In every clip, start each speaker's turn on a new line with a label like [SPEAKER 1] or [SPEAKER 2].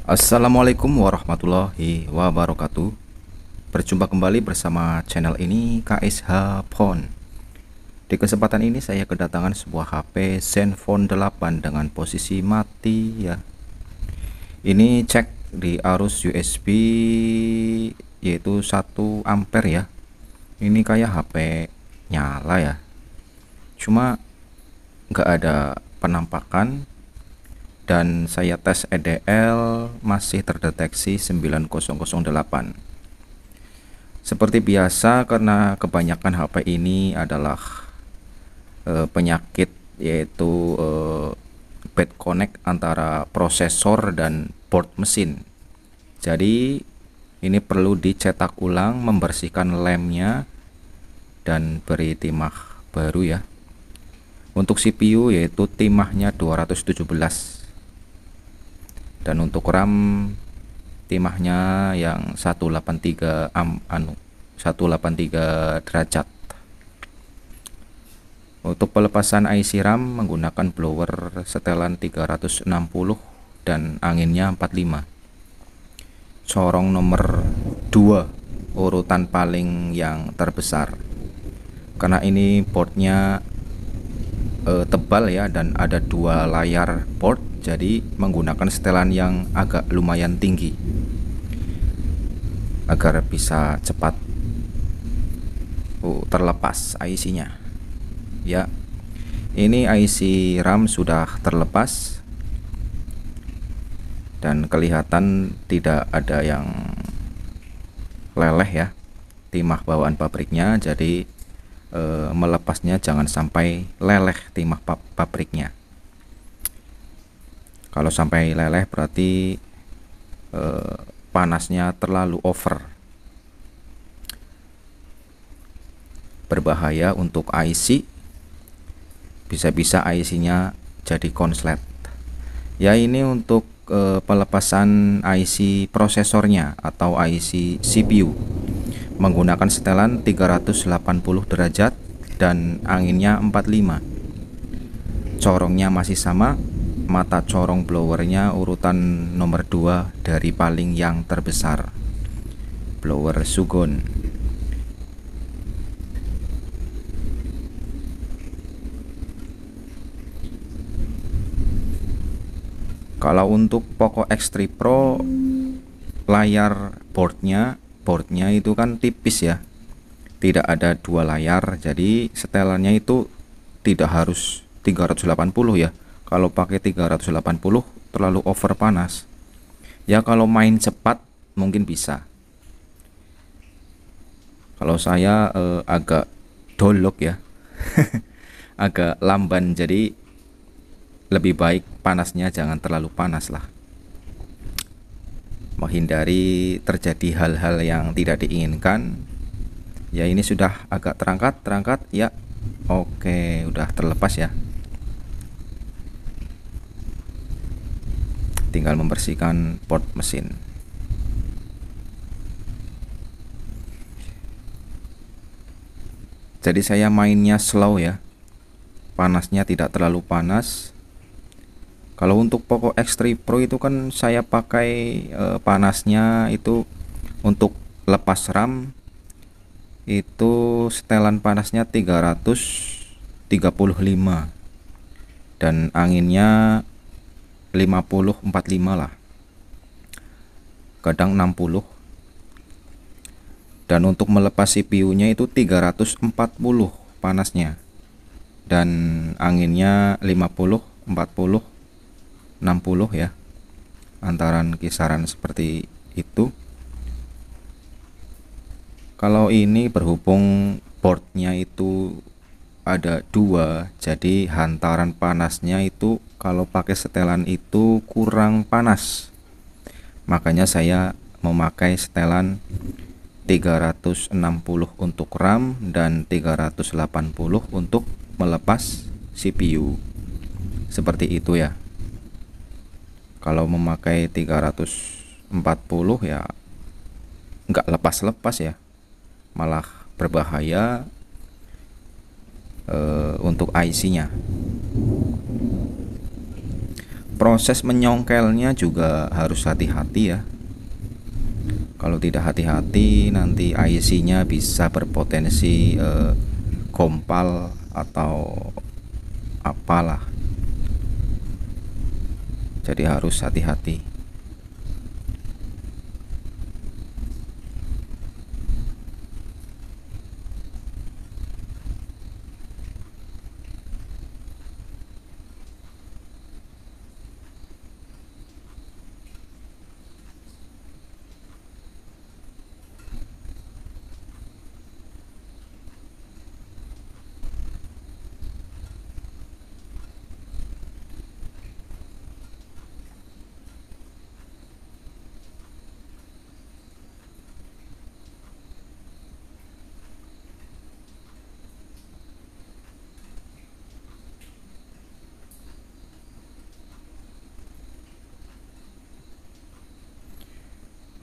[SPEAKER 1] Assalamualaikum warahmatullahi wabarakatuh. Berjumpa kembali bersama channel ini KSH Phone. Di kesempatan ini saya kedatangan sebuah HP Zenfone 8 dengan posisi mati ya. Ini cek di arus USB yaitu 1 ampere ya. Ini kayak HP nyala ya. Cuma nggak ada penampakan. Dan saya tes EDL masih terdeteksi 9008. Seperti biasa, karena kebanyakan HP ini adalah penyakit, yaitu bad connect antara prosesor dan board mesin. Jadi ini perlu dicetak ulang, membersihkan lemnya dan beri timah baru ya. Untuk CPU yaitu timahnya 217. Dan untuk RAM timahnya yang 183 183 derajat. Untuk pelepasan IC RAM menggunakan blower setelan 360 dan anginnya 45. Corong nomor 2 urutan paling yang terbesar. Karena ini boardnya tebal ya, dan ada 2 layar board, jadi menggunakan setelan yang agak lumayan tinggi agar bisa cepat terlepas IC-nya ya. Ini IC RAM sudah terlepas dan kelihatan tidak ada yang leleh ya, timah bawaan pabriknya. Jadi melepasnya jangan sampai leleh timah pabriknya. Kalau sampai leleh berarti panasnya terlalu over, berbahaya untuk IC. Bisa-bisa IC-nya jadi konslet ya. Ini untuk pelepasan IC prosesornya atau IC CPU menggunakan setelan 380 derajat dan anginnya 45. Corongnya masih sama, mata corong blowernya urutan nomor 2 dari paling yang terbesar, blower Sugon. Kalau untuk Poco X3 Pro, layar boardnya itu kan tipis ya, tidak ada 2 layar, jadi setelannya itu tidak harus 380 ya. Kalau pakai 380 terlalu over panas ya. Kalau main cepat mungkin bisa. Kalau saya agak dolok ya agak lamban, jadi lebih baik panasnya jangan terlalu panas lah, menghindari terjadi hal-hal yang tidak diinginkan ya. Ini sudah agak terangkat ya. Oke, udah terlepas ya. Tinggal membersihkan port mesin. Jadi saya mainnya slow ya, panasnya tidak terlalu panas. Kalau untuk Poco X3 Pro itu kan saya pakai panasnya itu untuk lepas RAM itu setelan panasnya 335 dan anginnya 50-45 lah, kadang 60. Dan untuk melepas CPU-nya itu 340 panasnya dan anginnya 50-40 60 ya, antaran kisaran seperti itu. Kalau ini berhubung boardnya itu ada 2, jadi hantaran panasnya itu kalau pakai setelan itu kurang panas. Makanya saya memakai setelan 360 untuk RAM dan 380 untuk melepas CPU. Seperti itu ya. Kalau memakai 340 ya nggak lepas-lepas ya, malah berbahaya untuk IC-nya. Proses menyongkelnya juga harus hati-hati ya. Kalau tidak hati-hati nanti IC-nya bisa berpotensi kompal atau apalah. Jadi harus hati-hati.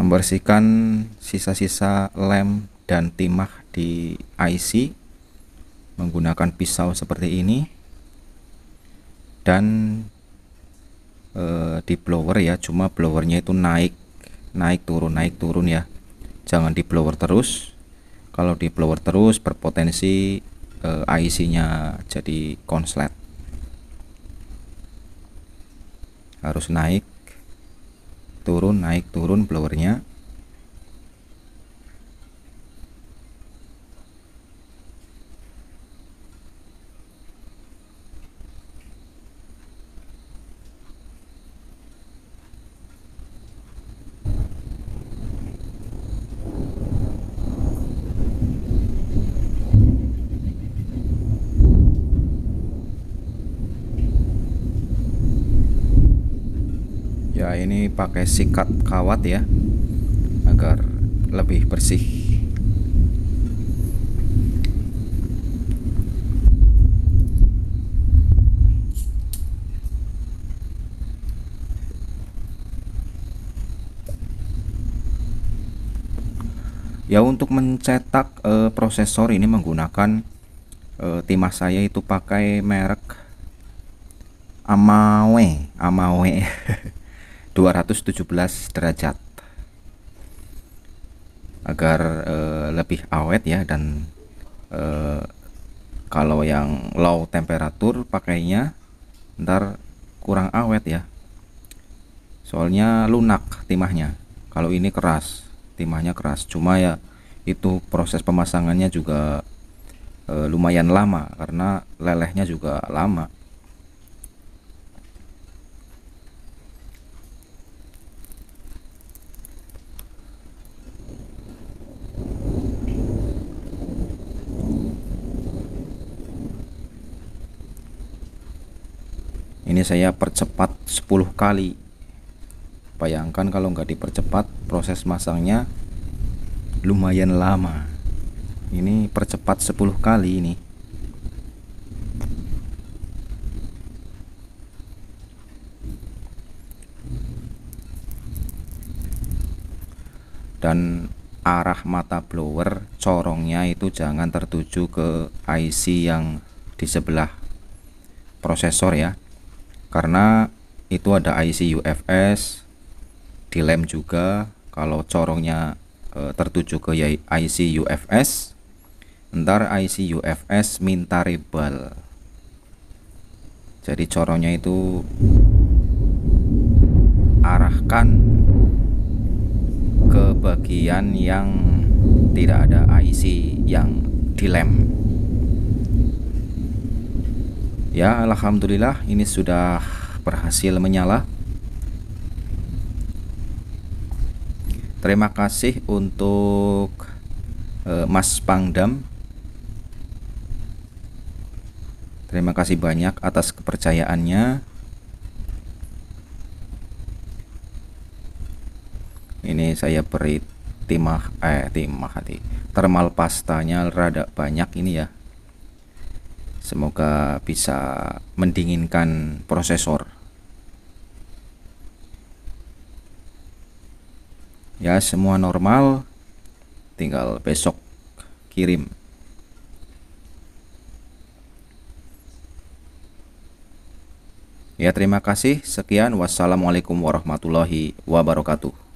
[SPEAKER 1] Membersihkan sisa-sisa lem dan timah di IC menggunakan pisau seperti ini, dan di blower ya, cuma blowernya itu naik turun ya, jangan di blower terus. Kalau di blower terus berpotensi IC-nya jadi konslet. Harus naik turun blowernya. Ya, ini pakai sikat kawat ya agar lebih bersih. Ya, untuk mencetak prosesor ini menggunakan timah saya itu pakai merek Amawe 217 derajat agar lebih awet ya. Dan kalau yang low temperatur pakainya ntar kurang awet ya, soalnya lunak timahnya. Kalau ini keras, timahnya keras, cuma ya itu proses pemasangannya juga lumayan lama karena lelehnya juga lama. Ini saya percepat 10 kali. Bayangkan kalau nggak dipercepat proses masangnya lumayan lama. Ini percepat 10 kali ini. Dan arah mata blower corongnya itu jangan tertuju ke IC yang di sebelah prosesor ya, karena itu ada IC UFS di lem juga. Kalau corongnya tertuju ke IC UFS, ntar IC UFS minta rebel. Jadi corongnya itu arahkan ke bagian yang tidak ada IC yang di lem. Ya, alhamdulillah ini sudah berhasil menyala. Terima kasih untuk Mas Pangdam. Terima kasih banyak atas kepercayaannya. Ini saya beri thermal pastanya rada banyak ini ya. Semoga bisa mendinginkan prosesor. Ya, semua normal, tinggal besok kirim. Ya, terima kasih. Sekian, wassalamualaikum warahmatullahi wabarakatuh.